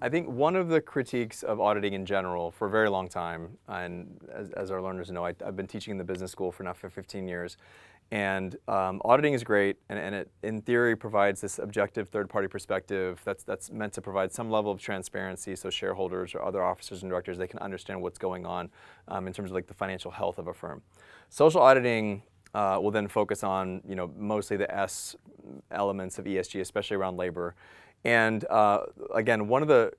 I think one of the critiques of auditing in general for a very long time, and as our learners know, I've been teaching in the business school for 15 years, and auditing is great, and it, in theory, provides this objective third-party perspective that's meant to provide some level of transparency so shareholders or other officers and directors, they can understand what's going on in terms of like the financial health of a firm. Social auditing will then focus on, mostly the S elements of ESG, especially around labor. And again, one of the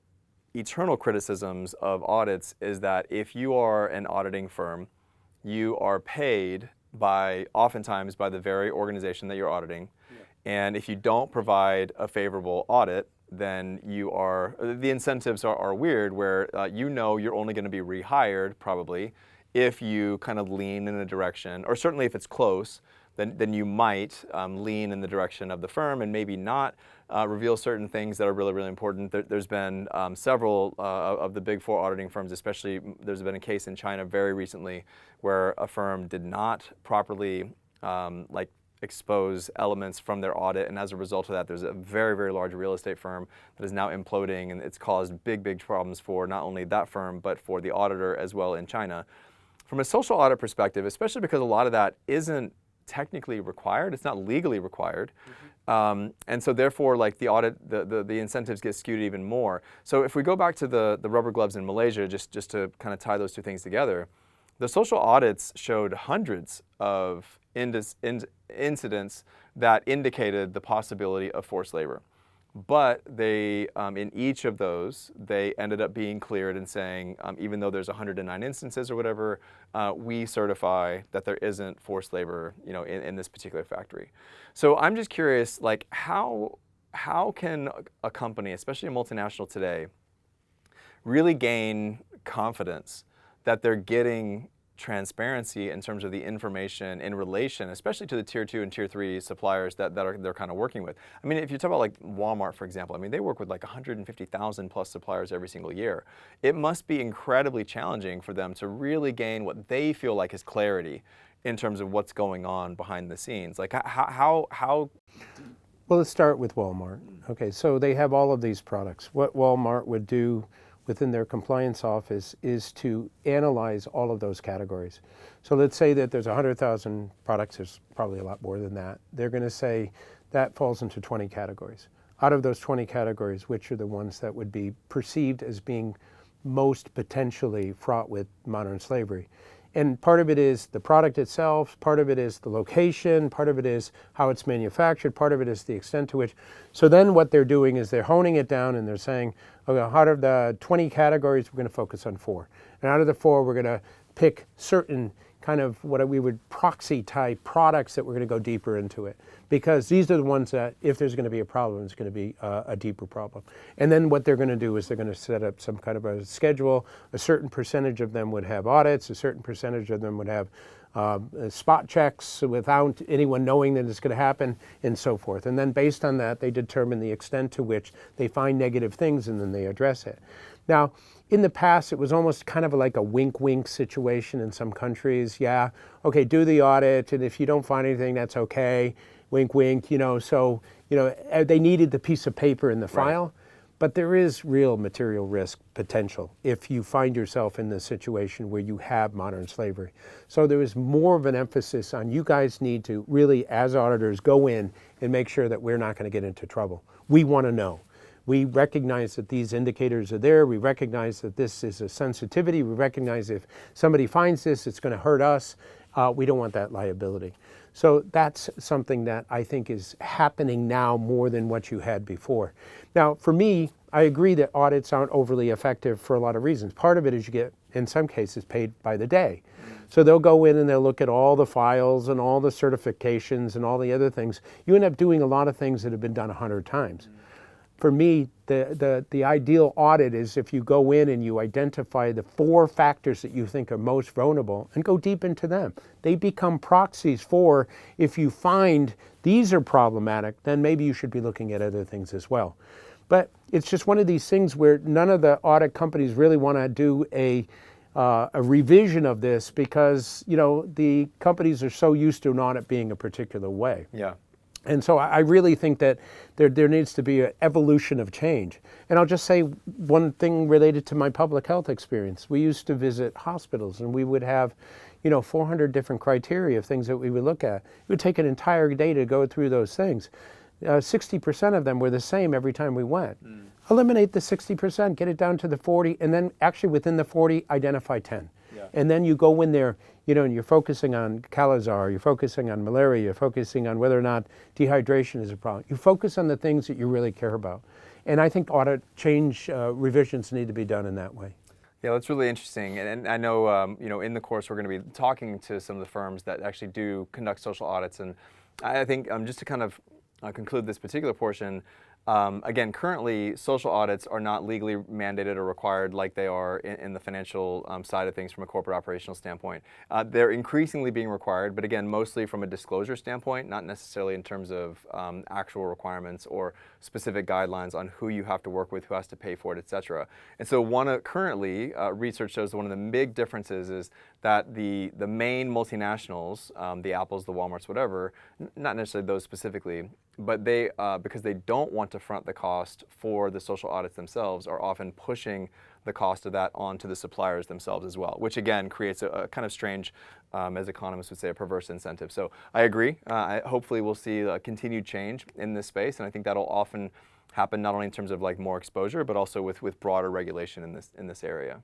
eternal criticisms of audits is that if you are an auditing firm, you are paid oftentimes by the very organization that you're auditing. Yeah. And if you don't provide a favorable audit, then the incentives are weird, where you're only going to be rehired probably if you kind of lean in a direction, or certainly if it's close, then you might lean in the direction of the firm and maybe not reveal certain things that are really, really important. There's been several of the big four auditing firms, especially there's been a case in China very recently where a firm did not properly expose elements from their audit, and as a result of that, there's a very, very large real estate firm that is now imploding, and it's caused big, big problems for not only that firm, but for the auditor as well in China. From a social audit perspective, especially because a lot of that isn't technically required, it's not legally required, and so therefore, like the audit, the incentives get skewed even more. So if we go back to the rubber gloves in Malaysia, just to kind of tie those two things together, the social audits showed hundreds of incidents that indicated the possibility of forced labor. But they, in each of those, they ended up being cleared and saying, even though there's 109 instances or whatever, we certify that there isn't forced labor, in this particular factory. So I'm just curious, like how can a company, especially a multinational today, really gain confidence that they're getting transparency in terms of the information in relation, especially to the tier 2 and tier 3 suppliers that they're kind of working with. I mean, if you talk about like Walmart, for example, I mean, they work with like 150,000 plus suppliers every single year. It must be incredibly challenging for them to really gain what they feel like is clarity in terms of what's going on behind the scenes. Like how Well, let's start with Walmart. Okay, so they have all of these products. What Walmart would do within their compliance office is to analyze all of those categories. So let's say that there's 100,000 products, there's probably a lot more than that. They're going to say that falls into 20 categories. Out of those 20 categories, which are the ones that would be perceived as being most potentially fraught with modern slavery? And part of it is the product itself, part of it is the location, part of it is how it's manufactured, part of it is the extent to which. So then what they're doing is they're honing it down and they're saying, okay, out of the 20 categories, we're going to focus on 4. And out of the 4, we're going to pick certain kind of what we would proxy type products that we're going to go deeper into it. Because these are the ones that, if there's going to be a problem, it's going to be a deeper problem. And then what they're going to do is they're going to set up some kind of a schedule. A certain percentage of them would have audits. A certain percentage of them would have spot checks without anyone knowing that it's going to happen, and so forth. And then based on that, they determine the extent to which they find negative things, and then they address it. Now, in the past, it was almost kind of like a wink-wink situation in some countries. Yeah, okay, do the audit, and if you don't find anything, that's okay. Wink, wink, so, they needed the piece of paper in the file. Right. But there is real material risk potential if you find yourself in the situation where you have modern slavery. So there is more of an emphasis on you guys need to really, as auditors, go in and make sure that we're not going to get into trouble. We want to know. We recognize that these indicators are there. We recognize that this is a sensitivity. We recognize if somebody finds this, it's going to hurt us. We don't want that liability. So that's something that I think is happening now more than what you had before. Now, for me, I agree that audits aren't overly effective for a lot of reasons. Part of it is you get, in some cases, paid by the day. So they'll go in and they'll look at all the files and all the certifications and all the other things. You end up doing a lot of things that have been done 100 times. For me, the ideal audit is if you go in and you identify the 4 factors that you think are most vulnerable and go deep into them. They become proxies for, if you find these are problematic, then maybe you should be looking at other things as well. But it's just one of these things where none of the audit companies really want to do a revision of this because, the companies are so used to an audit being a particular way. Yeah. And so I really think that there needs to be an evolution of change. And I'll just say one thing related to my public health experience. We used to visit hospitals and we would have, 400 different criteria of things that we would look at. It would take an entire day to go through those things. 60% of them were the same every time we went. Eliminate the 60%, get it down to the 40, and then actually within the 40, identify 10. Yeah. And then you go in there, and you're focusing on Kala-Azar, you're focusing on malaria, you're focusing on whether or not dehydration is a problem. You focus on the things that you really care about. And I think audit change revisions need to be done in that way. Yeah, that's really interesting. And I know, in the course we're going to be talking to some of the firms that actually do conduct social audits. And I think just to kind of conclude this particular portion, again, currently social audits are not legally mandated or required like they are in the financial side of things from a corporate operational standpoint. They're increasingly being required, but again, mostly from a disclosure standpoint, not necessarily in terms of actual requirements or specific guidelines on who you have to work with, who has to pay for it, et cetera. And so currently, research shows that one of the big differences is that the main multinationals, the Apples, the Walmarts, whatever, not necessarily those specifically, but they, because they don't want to front the cost for the social audits themselves, are often pushing the cost of that onto the suppliers themselves as well, which again creates a kind of strange, as economists would say, a perverse incentive. So I agree. Hopefully we'll see a continued change in this space, and I think that'll often happen not only in terms of like more exposure, but also with broader regulation in this area.